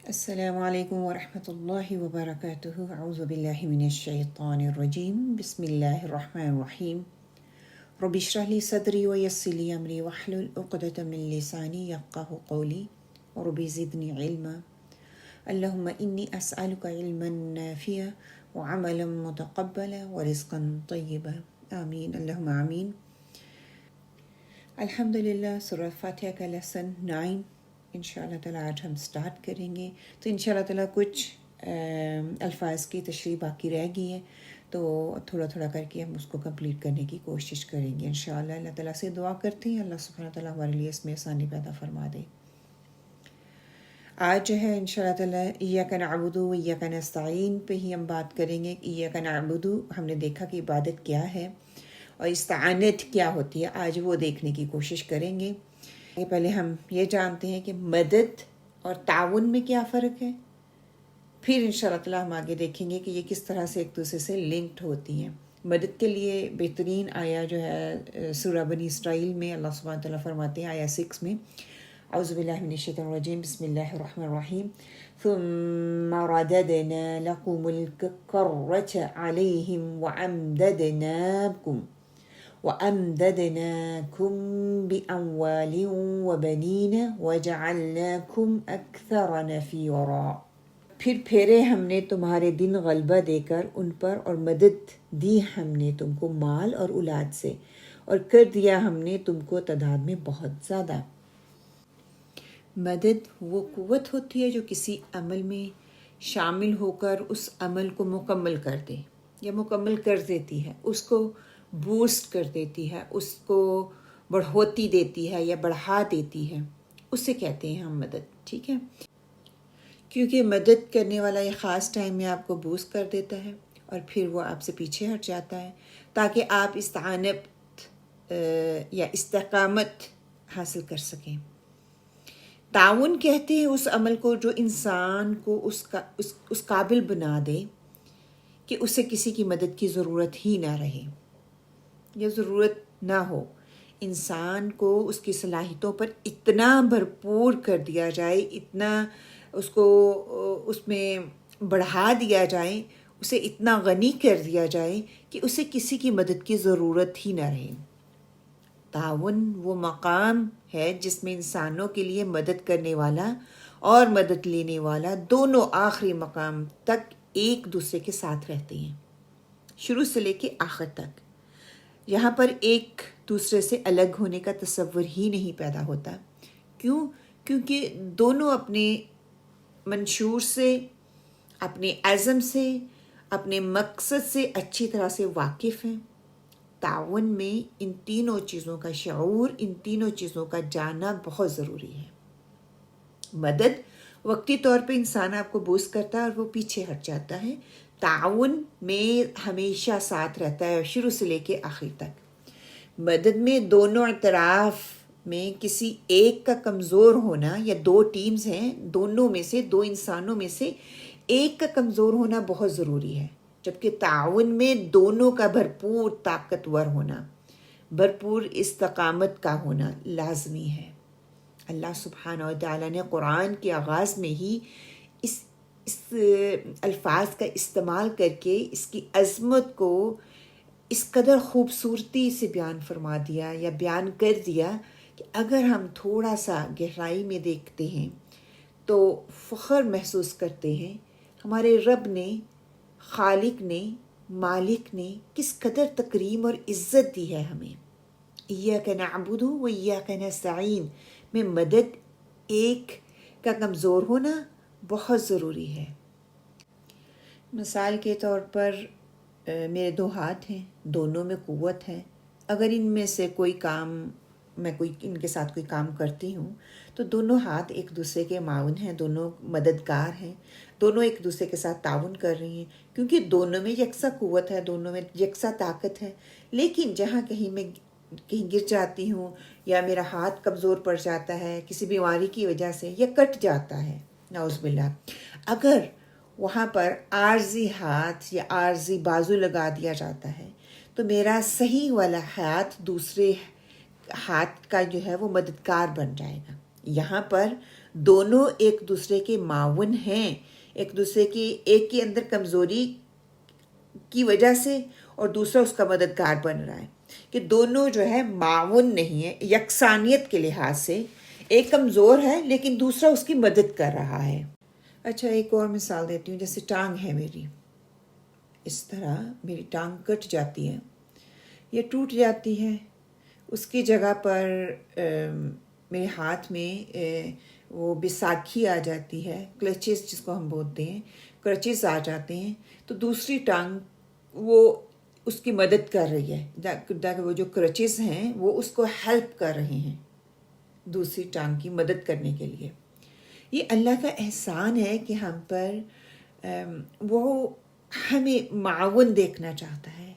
السلام علیکم ورحمۃ اللہ وبرکاتہ۔ اعوذ باللہ من الشیطان الرجیم، بسم اللہ الرحمن الرحیم۔ رب اشرح لی صدری ویسر لی امری واحلل عقدۃ من لسانی یفقہوا قولی رب زدنی علما۔ اللہم انی اسألک علما نافعا وعملا متقبلا ورزقا طیبا، آمین اللہم آمین۔ الحمدللہ، سورہ فاتحہ کا لیسن 9 انشاءاللہ تعالیٰ آج ہم سٹارٹ کریں گے۔ تو انشاءاللہ تعالیٰ کچھ الفاظ کی تشریح باقی رہ گئی ہے، تو تھوڑا تھوڑا کر کے ہم اس کو کمپلیٹ کرنے کی کوشش کریں گے انشاءاللہ۔ اللہ تعالیٰ سے دعا کرتے ہیں اللہ سبحانہ تعالیٰ ہمارے لیے اس میں آسانی پیدا فرما دے۔ آج جو ہے انشاءاللہ تعالیٰ ایاک نعبد و ایاک نستعین پہ ہی ہم بات کریں گے۔ ایاک نعبد، ہم نے دیکھا کہ عبادت کیا ہے اور استعانت کیا ہوتی ہے، آج وہ دیکھنے کی کوشش کریں گے۔ پہلے ہم یہ جانتے ہیں کہ مدد اور تعاون میں کیا فرق ہے، پھر انشاءاللہ تعالیٰ ہم آگے دیکھیں گے کہ یہ کس طرح سے ایک دوسرے سے لنکڈ ہوتی ہیں۔ مدد کے لیے بہترین آیا جو ہے سورہ بنی اسرائیل میں اللہ سبحانہ تعالیٰ فرماتے ہیں آیا 6 میں، اعوذ باللہ من الشیطان الرجیم، بسم اللہ الرحمن الرحیم، ثم رددنا لكم الكرة عليهم وأمددناكم بأموال وبنين وجعلناكم أكثر نفيرا۔ پھر پھیرے ہم نے تمہارے دن غلبہ دے کر ان پر، اور مدد دی ہم نے تم کو مال اور اولاد سے، اور کر دیا ہم نے تم کو تعداد میں بہت زیادہ۔ مدد وہ قوت ہوتی ہے جو کسی عمل میں شامل ہو کر اس عمل کو مکمل کر دے یا مکمل کر دیتی ہے، اس کو بوسٹ کر دیتی ہے، اس کو بڑھوتی دیتی ہے یا بڑھا دیتی ہے، اسے کہتے ہیں ہم مدد، ٹھیک ہے؟ کیونکہ مدد کرنے والا ایک خاص ٹائم میں آپ کو بوسٹ کر دیتا ہے اور پھر وہ آپ سے پیچھے ہٹ جاتا ہے تاکہ آپ استعانت یا استقامت حاصل کر سکیں۔ تعاون کہتے ہیں اس عمل کو جو انسان کو اس قابل بنا دے کہ اسے کسی کی مدد کی ضرورت ہی نہ رہے یا ضرورت نہ ہو۔ انسان کو اس کی صلاحیتوں پر اتنا بھرپور کر دیا جائے، اتنا اس کو اس میں بڑھا دیا جائے، اسے اتنا غنی کر دیا جائے کہ اسے کسی کی مدد کی ضرورت ہی نہ رہے۔ تعاون وہ مقام ہے جس میں انسانوں کے لیے مدد کرنے والا اور مدد لینے والا دونوں آخری مقام تک ایک دوسرے کے ساتھ رہتے ہیں، شروع سے لے کے آخر تک۔ یہاں پر ایک دوسرے سے الگ ہونے کا تصور ہی نہیں پیدا ہوتا۔ کیوں؟ کیونکہ دونوں اپنے منشور سے، اپنے عزم سے، اپنے مقصد سے اچھی طرح سے واقف ہیں۔ تعاون میں ان تینوں چیزوں کا شعور، ان تینوں چیزوں کا جاننا بہت ضروری ہے۔ مدد وقتی طور پہ انسان آپ کو بوسٹ کرتا ہے اور وہ پیچھے ہٹ جاتا ہے، تعاون میں ہمیشہ ساتھ رہتا ہے شروع سے لے کے آخر تک۔ مدد میں دونوں اطراف میں کسی ایک کا کمزور ہونا، یا دو ٹیمز ہیں، دونوں میں سے، دو انسانوں میں سے ایک کا کمزور ہونا بہت ضروری ہے، جبکہ تعاون میں دونوں کا بھرپور طاقتور ہونا، بھرپور استقامت کا ہونا لازمی ہے۔ اللہ سبحانہ وتعالیٰ نے قرآن کے آغاز میں ہی اس الفاظ کا استعمال کر کے اس کی عظمت کو اس قدر خوبصورتی سے بیان فرما دیا یا بیان کر دیا کہ اگر ہم تھوڑا سا گہرائی میں دیکھتے ہیں تو فخر محسوس کرتے ہیں ہمارے رب نے، خالق نے، مالک نے کس قدر تکریم اور عزت دی ہے ہمیں۔ ایاک نعبد و ایاک نستعین میں مدد ایک کا کمزور ہونا بہت ضروری ہے۔ مثال کے طور پر میرے دو ہاتھ ہیں، دونوں میں قوت ہے، اگر ان میں سے کوئی کام میں ان کے ساتھ کوئی کام کرتی ہوں تو دونوں ہاتھ ایک دوسرے کے معاون ہیں، دونوں مددگار ہیں، دونوں ایک دوسرے کے ساتھ تعاون کر رہی ہیں، کیونکہ دونوں میں یکساں قوت ہے، دونوں میں یکساں طاقت ہے۔ لیکن جہاں کہیں گر جاتی ہوں یا میرا ہاتھ کمزور پڑ جاتا ہے کسی بیماری کی وجہ سے یا کٹ جاتا ہے، نعوذ باللہ، اگر وہاں پر عارضی ہاتھ یا عارضی بازو لگا دیا جاتا ہے تو میرا صحیح والا ہاتھ دوسرے ہاتھ کا جو ہے وہ مددگار بن جائے گا۔ یہاں پر دونوں ایک دوسرے کے معاون ہیں، ایک دوسرے کی ایک کے اندر کمزوری کی وجہ سے اور دوسرا اس کا مددگار بن رہا ہے، کہ دونوں جو ہے معاون نہیں ہے یکسانیت کے لحاظ سے، ایک کمزور ہے لیکن دوسرا اس کی مدد کر رہا ہے۔ اچھا ایک اور مثال دیتی ہوں، جیسے ٹانگ ہے میری، اس طرح میری ٹانگ کٹ جاتی ہے یا ٹوٹ جاتی ہے، اس کی جگہ پر میرے ہاتھ میں وہ بیساکھی آ جاتی ہے، کلچز جس کو ہم بولتے ہیں، کرچز آ جاتے ہیں، تو دوسری ٹانگ وہ اس کی مدد کر رہی ہے، تاکہ وہ جو کرچز ہیں وہ اس کو ہیلپ کر رہے ہیں دوسری ٹانگ کی مدد کرنے کے لیے۔ یہ اللہ کا احسان ہے کہ ہم پر وہ ہمیں معاون دیکھنا چاہتا ہے،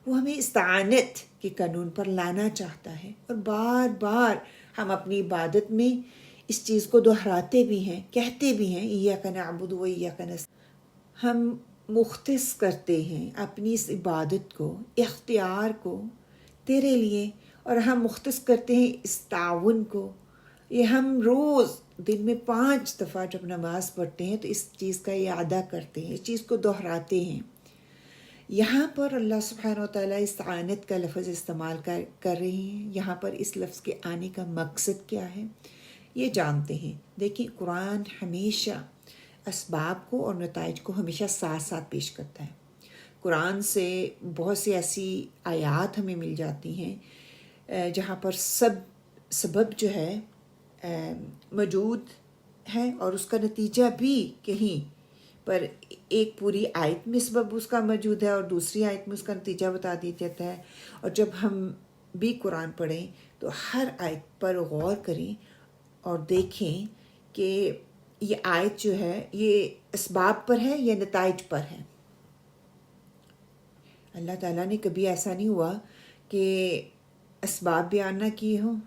وہ ہمیں استعانت کے قانون پر لانا چاہتا ہے، اور بار بار ہم اپنی عبادت میں اس چیز کو دہراتے بھی ہیں، کہتے بھی ہیں ایاک نعبد و ایاک نستعین۔ ہم مختص کرتے ہیں اپنی اس عبادت کو، اختیار کو تیرے لیے، اور ہم مختص کرتے ہیں اس تعاون کو۔ یہ ہم روز دن میں 5 دفعہ جب نماز پڑھتے ہیں تو اس چیز کا اعادہ کرتے ہیں، اس چیز کو دہراتے ہیں۔ یہاں پر اللہ سبحانہ وتعالیٰ استعانت کا لفظ استعمال کر رہے ہیں، یہاں پر اس لفظ کے آنے کا مقصد کیا ہے یہ جانتے ہیں۔ دیکھیں قرآن ہمیشہ اسباب کو اور نتائج کو ہمیشہ ساتھ ساتھ پیش کرتا ہے۔ قرآن سے بہت سی ایسی آیات ہمیں مل جاتی ہیں جہاں پر سبب جو ہے موجود ہے، اور اس کا نتیجہ بھی کہیں پر ایک پوری آیت میں سبب اس کا موجود ہے اور دوسری آیت میں اس کا نتیجہ بتا دیا جاتا ہے۔ اور جب ہم بھی قرآن پڑھیں تو ہر آیت پر غور کریں اور دیکھیں کہ یہ آیت جو ہے یہ اسباب پر ہے یا نتائج پر ہے۔ اللہ تعالیٰ نے کبھی ایسا نہیں ہوا کہ اسباب بیان نہ کیے ہوں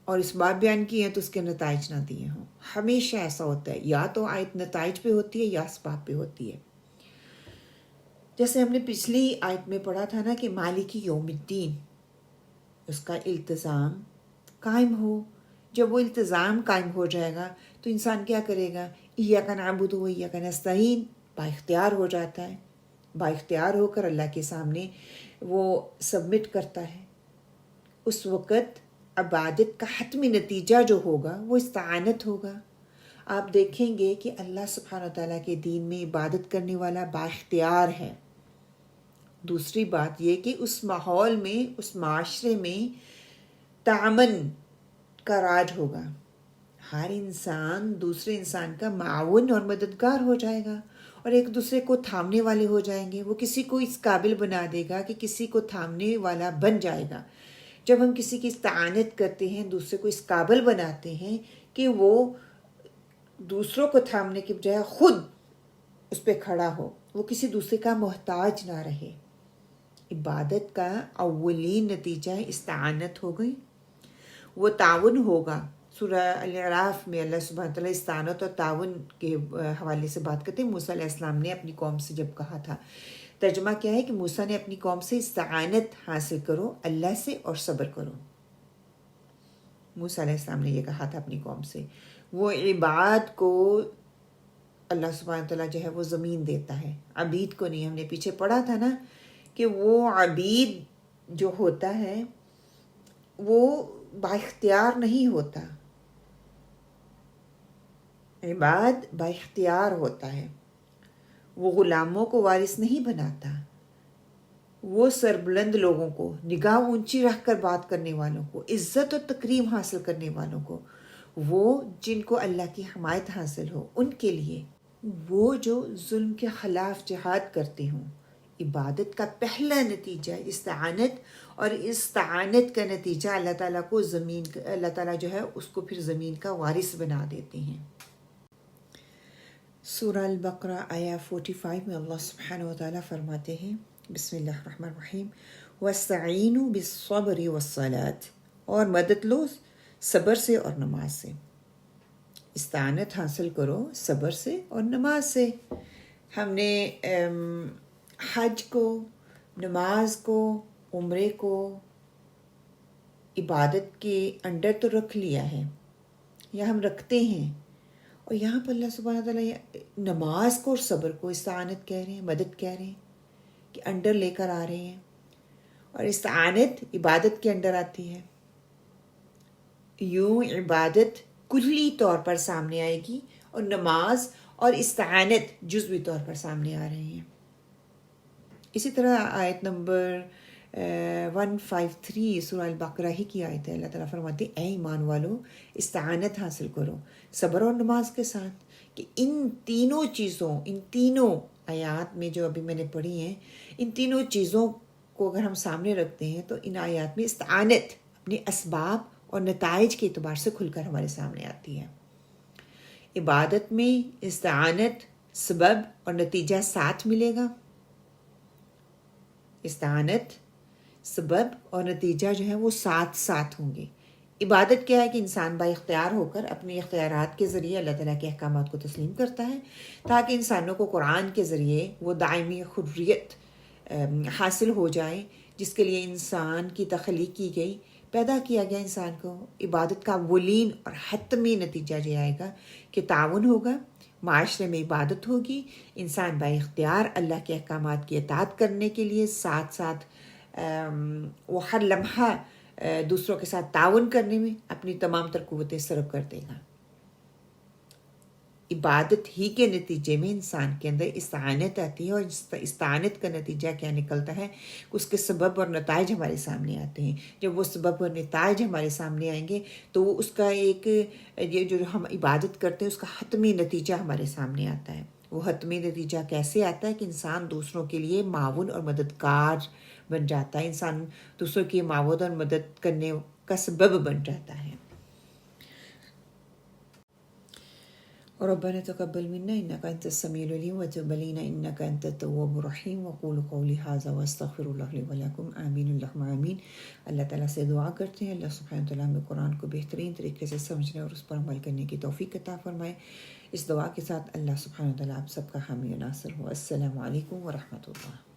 اور اسباب بیان کیے ہیں تو اس کے نتائج نہ دیے ہوں۔ ہمیشہ ایسا ہوتا ہے، یا تو آیت نتائج پہ ہوتی ہے یا اسباب پہ ہوتی ہے۔ جیسے ہم نے پچھلی آیت میں پڑھا تھا نا کہ مالک یوم الدین، اس کا التزام قائم ہو۔ جب وہ التزام قائم ہو جائے گا تو انسان کیا کرے گا؟ ایاک نعبد و ایاک نستعین با اختیار ہو جاتا ہے، با اختیار ہو کر اللہ کے سامنے وہ سبمٹ کرتا ہے۔ اس وقت عبادت کا حتمی نتیجہ جو ہوگا وہ استعانت ہوگا۔ آپ دیکھیں گے کہ اللہ سبحانہ وتعالیٰ کے دین میں عبادت کرنے والا با اختیار ہے۔ دوسری بات یہ کہ اس ماحول میں، اس معاشرے میں تعامن کا راج ہوگا، ہر انسان دوسرے انسان کا معاون اور مددگار ہو جائے گا، اور ایک دوسرے کو تھامنے والے ہو جائیں گے۔ وہ کسی کو اس قابل بنا دے گا کہ کسی کو تھامنے والا بن جائے گا۔ جب ہم کسی کی استعانت کرتے ہیں، دوسرے کو اس قابل بناتے ہیں کہ وہ دوسروں کو تھامنے کے بجائے خود اس پہ کھڑا ہو، وہ کسی دوسرے کا محتاج نہ رہے۔ عبادت کا اولین نتیجہ استعانت ہو گئی، وہ تعاون ہوگا۔ سورہ الاعراف میں اللہ سبحانہ وتعالیٰ استعانت اور تعاون کے حوالے سے بات کرتے ہیں۔ موسیٰ علیہ السلام نے اپنی قوم سے جب کہا تھا، ترجمہ کیا ہے کہ موسیٰ نے اپنی قوم سے استعانت حاصل کرو اللہ سے اور صبر کرو۔ موسیٰ علیہ السلام نے یہ کہا تھا اپنی قوم سے۔ وہ عباد کو اللہ سبحانہ وتعالیٰ جو ہے وہ زمین دیتا ہے، عبید کو نہیں۔ ہم نے پیچھے پڑھا تھا نا کہ وہ عبید جو ہوتا ہے وہ با اختیار نہیں ہوتا، عباد با اختیار ہوتا ہے، وہ غلاموں کو وارث نہیں بناتا، وہ سربلند لوگوں کو، نگاہ اونچی رکھ کر بات کرنے والوں کو، عزت و تکریم حاصل کرنے والوں کو، وہ جن کو اللہ کی حمایت حاصل ہو ان کے لیے، وہ جو ظلم کے خلاف جہاد کرتے ہوں۔ عبادت کا پہلا نتیجہ استعانت، اور استعانت کا نتیجہ اللہ تعالیٰ کو اللہ تعالیٰ جو ہے اس کو پھر زمین کا وارث بنا دیتے ہیں۔ سورہ البقرہ آیہ 45 میں اللہ سبحانہ وتعالیٰ فرماتے ہیں، بسم اللہ الرحمن الرحیم، وَاسْتَعِینُوا بِالصَّبْرِ وَالصَّلَاةِ، اور مدد لو صبر سے اور نماز سے۔ استعانت حاصل کرو صبر سے اور نماز سے۔ ہم نے حج کو، نماز کو، عمرے کو عبادت کے انڈر تو رکھ لیا ہے، یا ہم رکھتے ہیں، اور یہاں پر اللہ سبحانہ تعالیٰ نماز کو اور صبر کو استعانت کہہ رہے ہیں، مدد کہہ رہے ہیں کہ انڈر لے کر آ رہے ہیں. اور استعانت عبادت کے انڈر آتی ہے. یوں عبادت کلی طور پر سامنے آئے گی اور نماز اور استعانت جزوی طور پر سامنے آ رہے ہیں. اسی طرح آیت نمبر 153 سورہ البقرہ ہی کی آیت ہے. اللہ تعالیٰ فرماتے ہیں اے ایمان والو استعانت حاصل کرو صبر اور نماز کے ساتھ. کہ ان تینوں آیات میں جو ابھی میں نے پڑھی ہیں، ان تینوں چیزوں کو اگر ہم سامنے رکھتے ہیں تو ان آیات میں استعانت اپنے اسباب اور نتائج کے اعتبار سے کھل کر ہمارے سامنے آتی ہے. عبادت میں استعانت سبب اور نتیجہ ساتھ ملے گا. استعانت سبب اور نتیجہ جو ہے وہ ساتھ ہوں گے. عبادت کیا ہے کہ انسان با اختیار ہو کر اپنے اختیارات کے ذریعے اللہ تعالیٰ کے احکامات کو تسلیم کرتا ہے تاکہ انسانوں کو قرآن کے ذریعے وہ دائمی حریت حاصل ہو جائے جس کے لیے انسان کی تخلیق کی گئی، پیدا کیا گیا. انسان کو عبادت کا ولین اور حتمی نتیجہ یہ آئے گا کہ تعاون ہوگا، معاشرے میں عبادت ہوگی، انسان با اختیار اللہ کے احکامات کی اطاعت کرنے کے لیے ساتھ وہ ہر لمحہ دوسروں کے ساتھ تعاون کرنے میں اپنی تمام تر قوتیں صرف کر دے گا. عبادت ہی کے نتیجے میں انسان کے اندر استعانت آتی ہے، اور استعانت کا نتیجہ کیا نکلتا ہے؟ اس کے سبب اور نتائج ہمارے سامنے آتے ہیں. جب وہ سبب اور نتائج ہمارے سامنے آئیں گے تو وہ اس کا یہ جو ہم عبادت کرتے ہیں اس کا حتمی نتیجہ ہمارے سامنے آتا ہے. وہ حتمی نتیجہ کیسے آتا ہے کہ انسان دوسروں کے لیے معاون اور مددگار بن جاتا ہے، انسان دوسروں کی معاون اور مدد کرنے کا سبب بن جاتا ہے. ربنا تقبل منا انك انت السميع العليم وتب علينا انك انت التواب الرحيم واقول قولي هذا واستغفر الله لي ولكم آمین اللہم آمین. اللہ تعالیٰ سے دعا کرتے ہیں اللہ سبحانہ تعالیٰ ہمیں قرآن کو بہترین طریقے سے سمجھنے اور اس پر عمل کرنے کی توفیق عطا فرمائے. اس دعا کے ساتھ اللہ سبحانہ تعالیٰ آپ سب کا حامی و ناصر ہو. السلام علیکم ورحمۃ اللہ.